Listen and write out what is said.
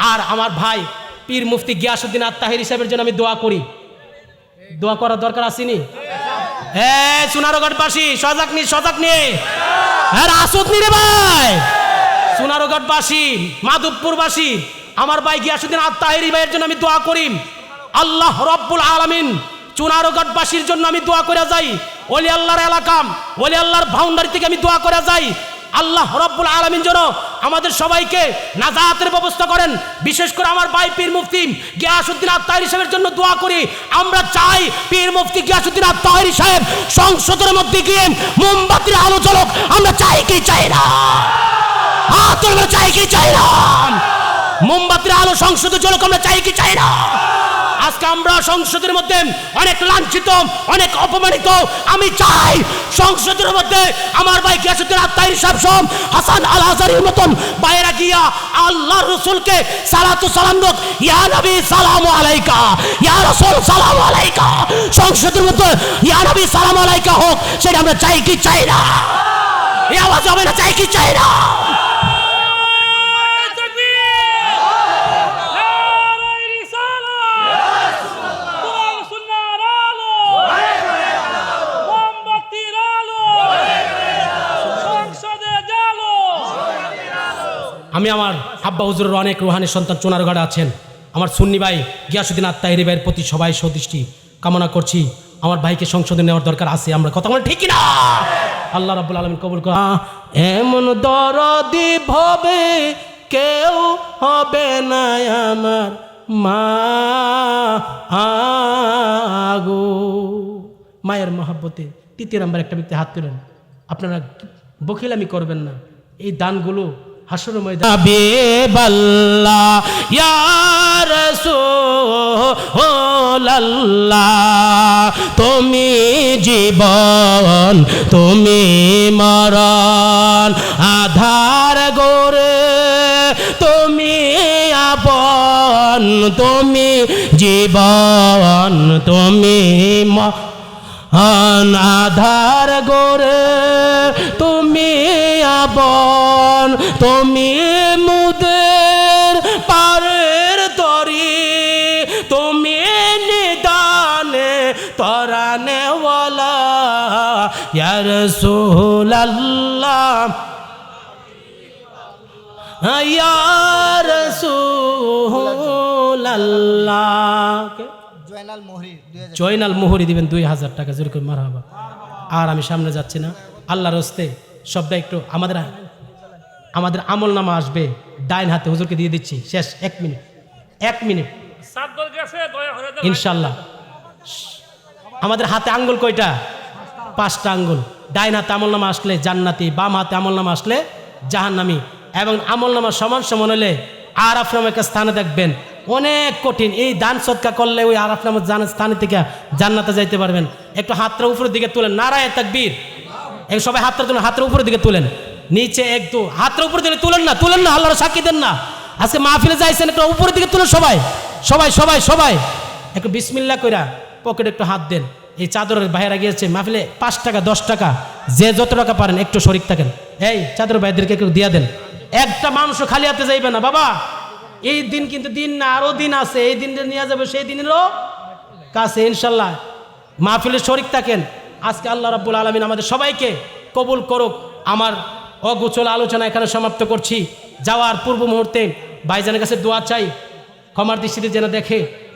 আর আমার ভাই পীর মুফতি গিয়াসউদ্দিন আত্তাহিরি সাহেবের জন্য আমি দোয়া করি। দোয়া করার দরকার আসেনি? হ্যাঁ, সোনারগড়বাসী সজাগ নিয়ে হ্যাঁ আসুদ নি রে ভাই, সোনারগড়বাসী মাধবপুরবাসী আমার ভাই গিয়াসউদ্দিন আত্তাহিরি ভাইয়ের জন্য আমি দোয়া করি। আল্লাহ রব্বুল আলামিন চুনারগড়বাসীর জন্য আমি দোয়া করে যাই। ওলি আল্লাহর এলাকা, ওলি আল্লাহর বাউন্ডারি থেকে আমি দোয়া করে যাই। আল্লাহ রব্বুল আলামিন যেন আমাদের সবাইকে নাজাতের ব্যবস্থা করেন। বিশেষ করে আমার ভাই পীর মুফতি গিয়াসউদ্দিন আত্তাহিরি সাহেবের জন্য দোয়া করি। আমরা চাই পীর মুফতি গিয়াসউদ্দিন আত্তাহিরি সাহেব সংসদের মধ্যে গিয়ে মোমবাতির আলো জ্বলুক। আমরা চাই কি চাই না? আমরা চাই কি চাই না? মোমবাতির আলো সংসদে জ্বলুক, আমরা চাই কি চাই না? আজকে আমরা সংসদের মধ্যে অনেক লাঞ্ছিত, অনেক অপমানিত। আমি চাই সংসদের মধ্যে আমার ভাই গিয়াসউদ্দিন আত্তাহিরি সাহেব সব হাসান আল আজহারির মতন বাইরা গিয়া আল্লাহর রাসূলকে সালাতু সালাম দেন, ইয়া নবী সালামু আলাইকা, ইয়া রাসূল সালামু আলাইকা। সংসদের মধ্যে ইয়া নবী সালামু আলাইকা হোক, সেটা আমরা চাই কি চাই না? এই আওয়াজ হবে না, চাই কি চাই না? আমি আমার আব্বা হুজুরের অনেক রুহানি সন্তান চুনারগড়ে আছেন। আমার সুন্নি ভাই গিয়াসউদ্দিন আত্তাহিরি ভাইয়ের প্রতি সবাই সদৃষ্টি কামনা করছি। আমার ভাইকে সংসদে নেওয়ার দরকার আছে। আমরা কথা বলি ঠিক না? আল্লাহ রাব্বুল আলামিন কবুল করুন। এমন দরদি ভবে কেউ হবে না আমার মা আগো। মায়ের মহব্বতে তৃতীয় নাম্বার একটা ব্যক্তি হাত তুলেন। আপনারা বখিলামি করবেন না। এই দানগুলো হাসরের ময়দানে হাবিবাল্লাহ ইয়া রাসূলুল্লাহ, তুমি জীবন তুমি মরণ, আধার গোরে তুমি আপন, তুমি জীবন তুমি আধার গোরে তুমি আপন, তুমি মুদের পারের তরি, তুমি নিদানে তরানেওয়ালা ইয়া রাসূলুল্লাহ ইয়া রাসূলুল্লাহ। জয়নাল মোহরি দিবেন 2000 টাকা, জোর করে মারহাবা। আর আমি সামনে যাচ্ছি না, আল্লাহর হস্তে সবটা একটু আমাদের আমল নামা আসবে ডাইন হাতে, হুজুরকে দিয়ে দিচ্ছি। শেষ 1 মিনিট ইনশাল্লাহ। আমাদের হাতে আঙ্গুল কয়টা? 5টা আঙ্গুল। ডাইন হাতে আমল নামা আসলে জান্নাতি, বাম হাতে আমল নামা আসলে জাহান্নামী। এবং আমল নামা সমান সমান হলে আরাফ নামে একটা স্থানে দেখবেন অনেক কঠিন। এই দান সদকা করলে ওই আরাফ নামের স্থানে থেকে জান্নাতে যাইতে পারবেন। একটু হাতটা উপরের দিকে তুলেন, নারায়ে তাকবীর। এই সবাই হাতটা তুলেন, হাতের উপরের দিকে তুলেন, নিচে একটু হাতের উপরে দিকে তুলেন না, আল্লাহর সাক্ষী দেন না। আজকে মাহফিলে যাইছেন, একটু উপরের দিকে তুলেন সবাই সবাই সবাই সবাই একটু বিসমিল্লাহ কইরা পকেটে একটু হাত দেন। এই চাদরের বাইরে গিয়েছে মাহফিলে 5 টাকা 10 টাকা যে যত টাকা পারেন একটু শরীক থাকেন। এই চাদরের ভাইদেরকে একটু দিয়া দেন। একটা মানুষও খালি হাতে যাইবে না বাবা। এই দিন কিন্তু দিন না, আরো দিন আছে। এই দিন নিয়ে যাবে সেই দিনেরও কাছে ইনশাল্লাহ। মাহফিলে শরীক থাকেন। আজকে আল্লাহ রাব্বুল আলামিন আমাদের সবাইকে কবুল করুক। আমার অগোছল আলোচনা এখানে সমাপ্ত করছি। যাওয়ার পূর্ব মুহূর্তে ভাইজানের কাছে দোয়া চাই, ক্ষমার দৃষ্টিতে যেন দেখে।